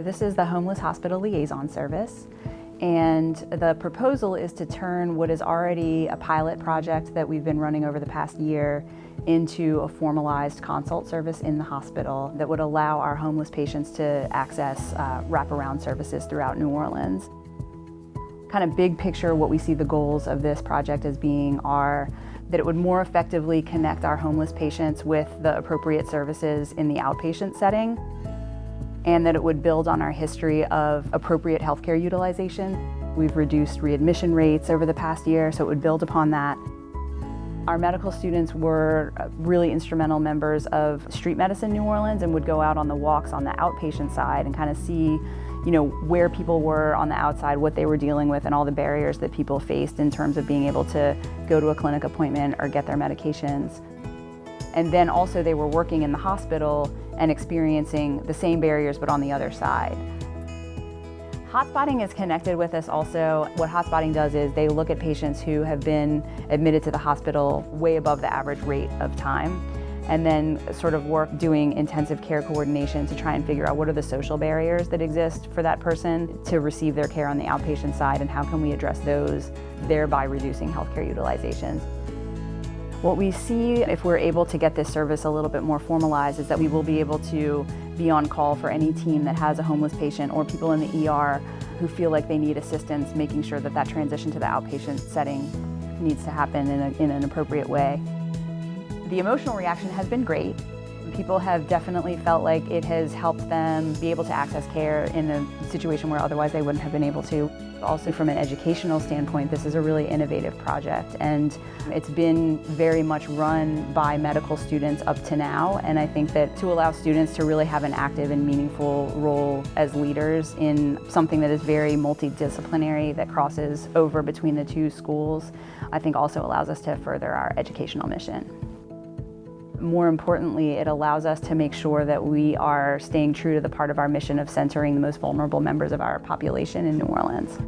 This is the Homeless Hospital Liaison service, and the proposal is to turn what is already a pilot project that we've been running over the past year into a formalized consult service in the hospital that would allow our homeless patients to access wraparound services throughout New Orleans. Kind of big picture, what we see the goals of this project as being are that it would more effectively connect our homeless patients with the appropriate services in the outpatient setting, and that it would build on our history of appropriate healthcare utilization. We've reduced readmission rates over the past year, so it would build upon that. Our medical students were really instrumental members of Street Medicine New Orleans and would go out on the walks on the outpatient side and kind of see, where people were on the outside, what they were dealing with, and all the barriers that people faced in terms of being able to go to a clinic appointment or get their medications. And then also they were working in the hospital and experiencing the same barriers but on the other side. Hotspotting is connected with us also. What hotspotting does is they look at patients who have been admitted to the hospital way above the average rate of time, and then sort of work doing intensive care coordination to try and figure out what are the social barriers that exist for that person to receive their care on the outpatient side, and how can we address those, thereby reducing healthcare utilizations. What we see if we're able to get this service a little bit more formalized is that we will be able to be on call for any team that has a homeless patient or people in the ER who feel like they need assistance, making sure that that transition to the outpatient setting needs to happen in an appropriate way. The emotional reaction has been great. People have definitely felt like it has helped them be able to access care in a situation where otherwise they wouldn't have been able to. Also, from an educational standpoint, this is a really innovative project, and it's been very much run by medical students up to now, and I think that to allow students to really have an active and meaningful role as leaders in something that is very multidisciplinary that crosses over between the two schools, I think also allows us to further our educational mission. More importantly, it allows us to make sure that we are staying true to the part of our mission of centering the most vulnerable members of our population in New Orleans.